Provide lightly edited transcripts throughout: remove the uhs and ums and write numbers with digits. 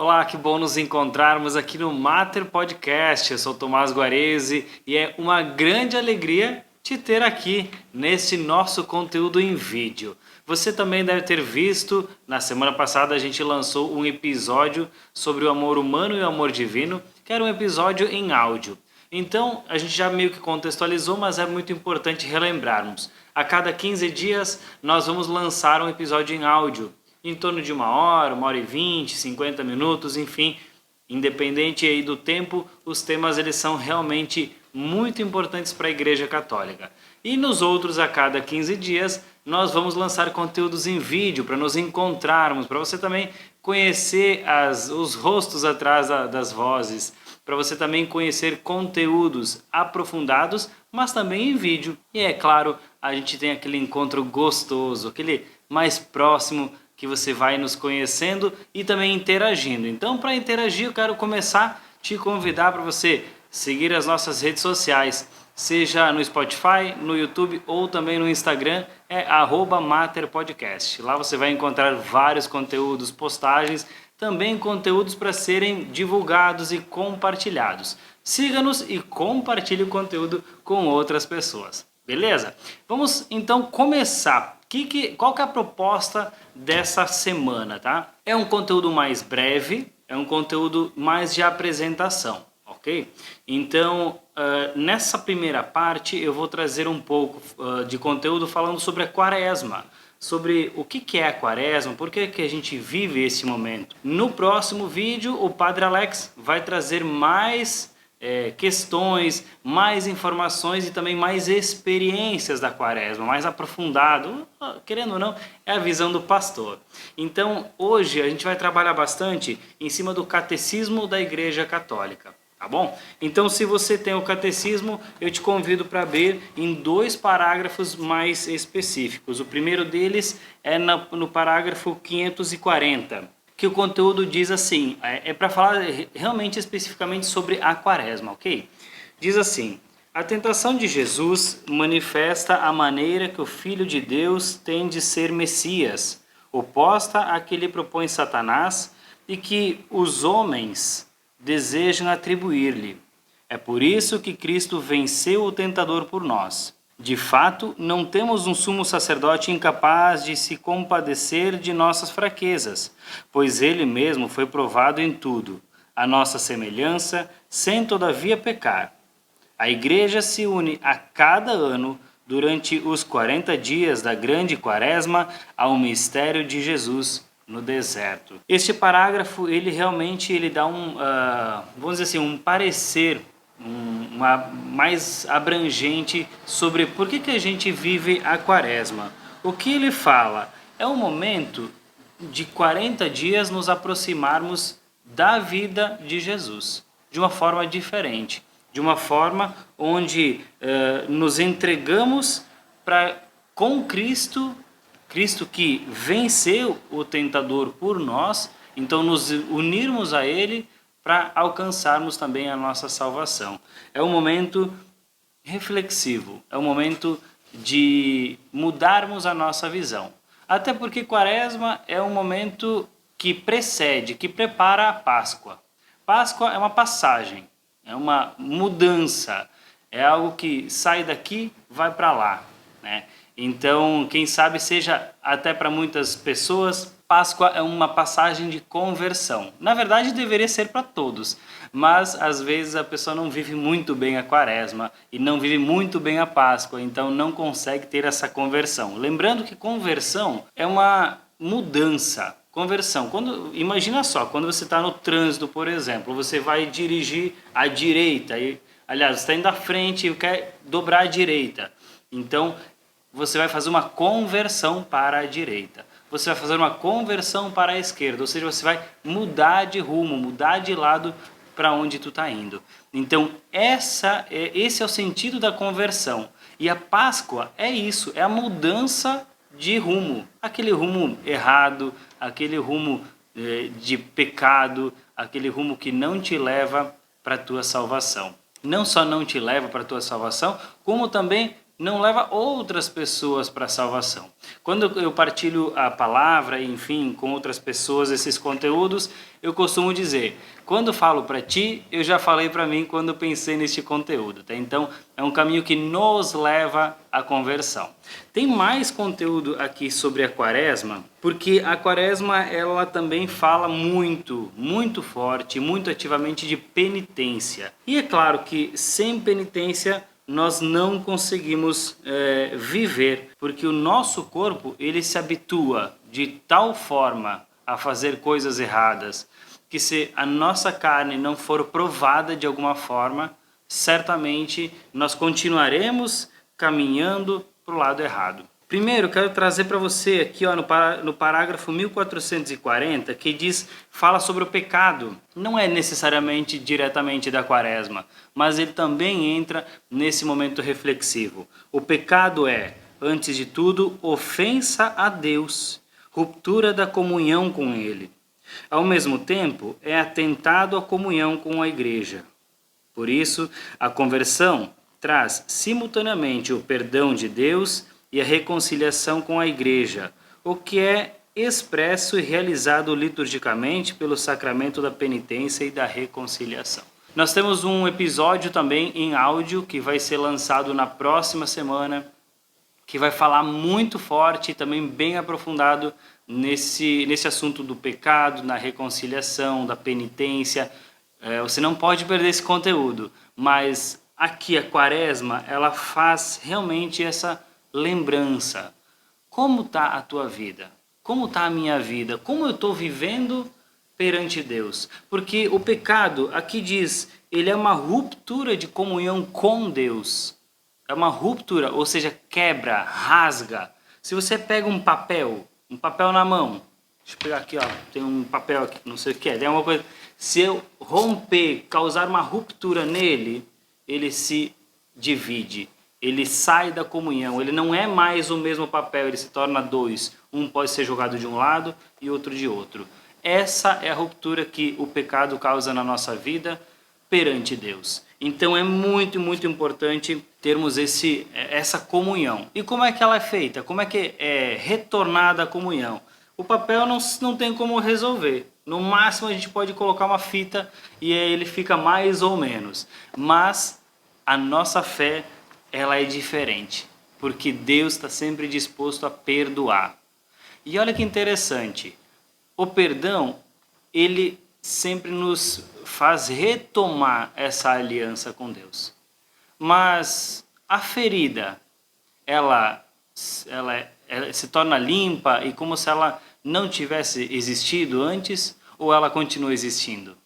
Olá, que bom nos encontrarmos aqui no Mater Podcast. Eu sou Tomás Guarese e é uma grande alegria te ter aqui nesse nosso conteúdo em vídeo. Você também deve ter visto, na semana passada a gente lançou um episódio sobre o amor humano e o amor divino, que era um episódio em áudio. Então, a gente já meio que contextualizou, mas é muito importante relembrarmos. A cada 15 dias nós vamos lançar um episódio em áudio, em torno de 1 hora e 20, 50 minutos, enfim, independente aí do tempo, os temas eles são realmente muito importantes para a Igreja Católica. E nos outros, a cada 15 dias, nós vamos lançar conteúdos em vídeo para nos encontrarmos, para você também conhecer os rostos atrás das vozes, para você também conhecer conteúdos aprofundados, mas também em vídeo. E é claro, a gente tem aquele encontro gostoso, aquele mais próximo, que você vai nos conhecendo e também interagindo. Então, para interagir, eu quero começar a te convidar para você seguir as nossas redes sociais, seja no Spotify, no YouTube ou também no Instagram, é @materpodcast. Lá você vai encontrar vários conteúdos, postagens, também conteúdos para serem divulgados e compartilhados. Siga-nos e compartilhe o conteúdo com outras pessoas. Beleza? Vamos então começar. Qual que é a proposta dessa semana, tá? É um conteúdo mais breve, é um conteúdo mais de apresentação, ok? Então, nessa primeira parte eu vou trazer um pouco de conteúdo falando sobre a Quaresma, sobre o que é a Quaresma, por que a gente vive esse momento. No próximo vídeo, o Padre Alex vai trazer mais questões, mais informações e também mais experiências da Quaresma, mais aprofundado, querendo ou não, é a visão do pastor. Então, hoje a gente vai trabalhar bastante em cima do Catecismo da Igreja Católica, tá bom? Então, se você tem o Catecismo, eu te convido para abrir em 2 parágrafos mais específicos. O primeiro deles é no parágrafo 540. Que o conteúdo diz assim, é para falar realmente especificamente sobre a Quaresma, ok? Diz assim: a tentação de Jesus manifesta a maneira que o Filho de Deus tem de ser Messias, oposta à que lhe propõe Satanás e que os homens desejam atribuir-lhe. É por isso que Cristo venceu o tentador por nós. De fato, não temos um sumo sacerdote incapaz de se compadecer de nossas fraquezas, pois ele mesmo foi provado em tudo, à nossa semelhança, sem todavia pecar. A Igreja se une a cada ano, durante os 40 dias da grande Quaresma, ao mistério de Jesus no deserto. Este parágrafo, ele realmente dá vamos dizer assim, um parecer mais abrangente sobre por que a gente vive a Quaresma. O que ele fala? É um momento de 40 dias nos aproximarmos da vida de Jesus, de uma forma diferente, de uma forma onde nos entregamos com Cristo, Cristo que venceu o tentador por nós, então nos unirmos a Ele para alcançarmos também a nossa salvação. É um momento reflexivo, é um momento de mudarmos a nossa visão. Até porque Quaresma é um momento que precede, que prepara a Páscoa. Páscoa é uma passagem, é uma mudança, é algo que sai daqui, vai para lá, né? Então, quem sabe seja até para muitas pessoas, Páscoa é uma passagem de conversão. Na verdade, deveria ser para todos, mas às vezes a pessoa não vive muito bem a Quaresma e não vive muito bem a Páscoa, então não consegue ter essa conversão. Lembrando que conversão é uma mudança. Conversão. Imagina só, quando você está no trânsito, por exemplo, você vai dirigir à direita, aliás, você está indo à frente e quer dobrar à direita. Então, você vai fazer uma conversão para a direita. Você vai fazer uma conversão para a esquerda, ou seja, você vai mudar de rumo, mudar de lado para onde tu está indo. Então, esse é o sentido da conversão. E a Páscoa é isso, é a mudança de rumo. Aquele rumo errado, aquele rumo de pecado, aquele rumo que não te leva para a tua salvação. Não só não te leva para a tua salvação, como também não leva outras pessoas para a salvação. Quando eu partilho a palavra, enfim, com outras pessoas esses conteúdos, eu costumo dizer, quando eu falo para ti, eu já falei para mim quando eu pensei neste conteúdo. Tá? Então, é um caminho que nos leva à conversão. Tem mais conteúdo aqui sobre a quaresma, porque a quaresma ela também fala muito forte, muito ativamente de penitência. E é claro que sem penitência nós não conseguimos viver, porque o nosso corpo ele se habitua de tal forma a fazer coisas erradas, que se a nossa carne não for provada de alguma forma, certamente nós continuaremos caminhando para o lado errado. Primeiro, quero trazer para você aqui ó, no parágrafo 1440, que fala sobre o pecado. Não é necessariamente diretamente da quaresma, mas ele também entra nesse momento reflexivo. O pecado é, antes de tudo, ofensa a Deus, ruptura da comunhão com Ele. Ao mesmo tempo, é atentado à comunhão com a igreja. Por isso, a conversão traz simultaneamente o perdão de Deus e a reconciliação com a igreja, o que é expresso e realizado liturgicamente pelo sacramento da penitência e da reconciliação. Nós temos um episódio também em áudio que vai ser lançado na próxima semana, que vai falar muito forte e também bem aprofundado nesse assunto do pecado, na reconciliação, da penitência. Você não pode perder esse conteúdo, mas aqui a quaresma ela faz realmente essa lembrança. Como está a tua vida? Como está a minha vida? Como eu estou vivendo perante Deus? Porque o pecado, aqui diz, ele é uma ruptura de comunhão com Deus. É uma ruptura, ou seja, quebra, rasga. Se você pega um papel na mão, deixa eu pegar aqui, ó, tem um papel aqui, não sei o que é, tem uma coisa. Se eu romper, causar uma ruptura nele, ele se divide. Ele sai da comunhão, ele não é mais o mesmo papel, ele se torna dois. Um pode ser jogado de um lado e outro de outro. Essa é a ruptura que o pecado causa na nossa vida perante Deus. Então é muito importante termos essa comunhão. E como é que ela é feita? Como é que é retornada a comunhão? O papel não tem como resolver. No máximo a gente pode colocar uma fita e ele fica mais ou menos. Mas a nossa fé ela é diferente, porque Deus está sempre disposto a perdoar. E olha que interessante, o perdão, ele sempre nos faz retomar essa aliança com Deus. Mas a ferida, ela se torna limpa e como se ela não tivesse existido antes ou ela continua existindo?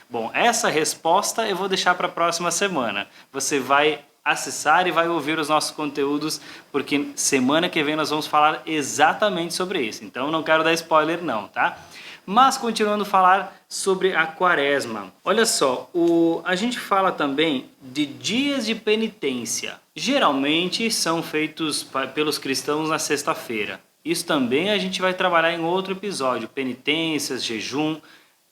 Bom, essa resposta eu vou deixar para a próxima semana. Você vai acessar e vai ouvir os nossos conteúdos, porque semana que vem nós vamos falar exatamente sobre isso. Então não quero dar spoiler não, tá? Mas continuando a falar sobre a quaresma. Olha só, a gente fala também de dias de penitência. Geralmente são feitos pelos cristãos na sexta-feira. Isso também a gente vai trabalhar em outro episódio, penitências, jejum,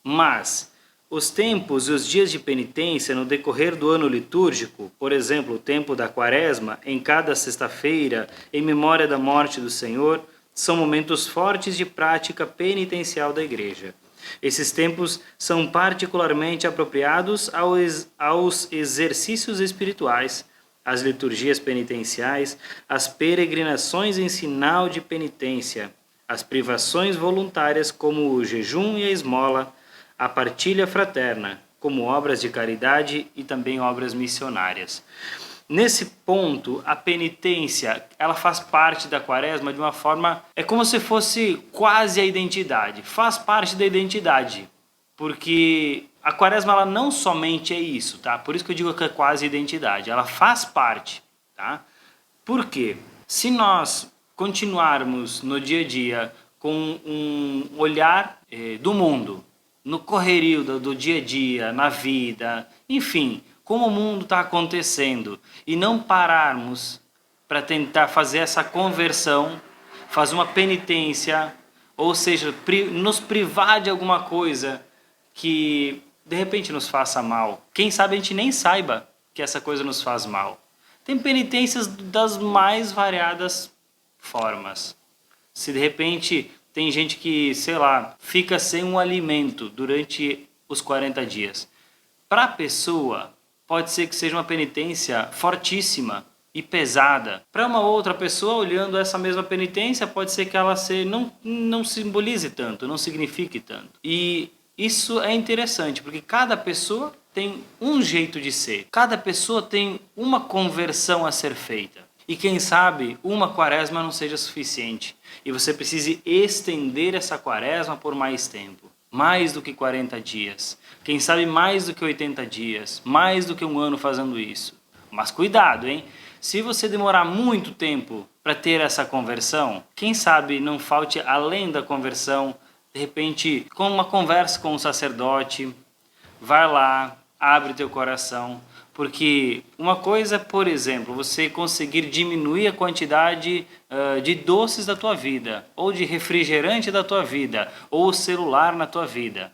mas os tempos e os dias de penitência no decorrer do ano litúrgico, por exemplo, o tempo da quaresma, em cada sexta-feira, em memória da morte do Senhor, são momentos fortes de prática penitencial da Igreja. Esses tempos são particularmente apropriados aos exercícios espirituais, às liturgias penitenciais, às peregrinações em sinal de penitência, às privações voluntárias como o jejum e a esmola, a partilha fraterna, como obras de caridade e também obras missionárias. Nesse ponto, a penitência, ela faz parte da quaresma de uma forma, é como se fosse quase a identidade, faz parte da identidade, porque a quaresma ela não somente é isso, tá? Por isso que eu digo que é quase identidade, ela faz parte, tá? Por quê? Se nós continuarmos no dia a dia com um olhar do mundo, no correrio do dia a dia, na vida, enfim, como o mundo está acontecendo, e não pararmos para tentar fazer essa conversão, fazer uma penitência, ou seja, nos privar de alguma coisa que de repente nos faça mal. Quem sabe a gente nem saiba que essa coisa nos faz mal. Tem penitências das mais variadas formas. Se de repente tem gente que, sei lá, fica sem um alimento durante os 40 dias. Para a pessoa, pode ser que seja uma penitência fortíssima e pesada. Para uma outra pessoa, olhando essa mesma penitência, pode ser que ela não simbolize tanto, não signifique tanto. E isso é interessante, porque cada pessoa tem um jeito de ser. Cada pessoa tem uma conversão a ser feita. E quem sabe uma quaresma não seja suficiente e você precise estender essa quaresma por mais tempo. Mais do que 40 dias. Quem sabe mais do que 80 dias. Mais do que um ano fazendo isso. Mas cuidado, hein? Se você demorar muito tempo para ter essa conversão, quem sabe não falte além da conversão, de repente, com uma conversa com um sacerdote, vai lá, abre teu coração. Porque uma coisa é, por exemplo, você conseguir diminuir a quantidade de doces da tua vida, ou de refrigerante da tua vida, ou celular na tua vida.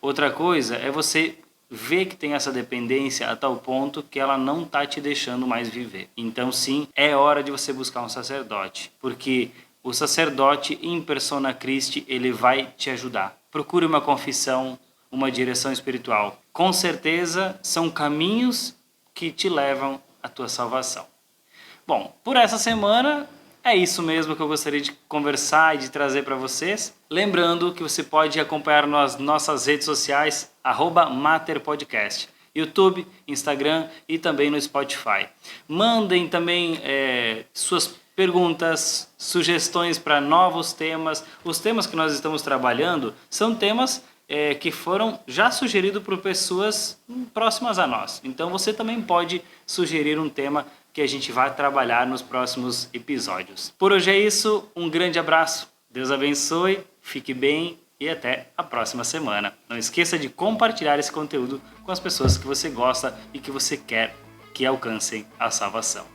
Outra coisa é você ver que tem essa dependência a tal ponto que ela não está te deixando mais viver. Então sim, é hora de você buscar um sacerdote, porque o sacerdote in persona Christi, ele vai te ajudar. Procure uma confissão, uma direção espiritual. Com certeza são caminhos que te levam à tua salvação. Bom, por essa semana é isso mesmo que eu gostaria de conversar e de trazer para vocês. Lembrando que você pode acompanhar nas nossas redes sociais, @materpodcast, YouTube, Instagram e também no Spotify. Mandem também suas perguntas, sugestões para novos temas. Os temas que nós estamos trabalhando são temas que foram já sugeridos por pessoas próximas a nós. Então você também pode sugerir um tema que a gente vai trabalhar nos próximos episódios. Por hoje é isso, um grande abraço, Deus abençoe, fique bem e até a próxima semana. Não esqueça de compartilhar esse conteúdo com as pessoas que você gosta e que você quer que alcancem a salvação.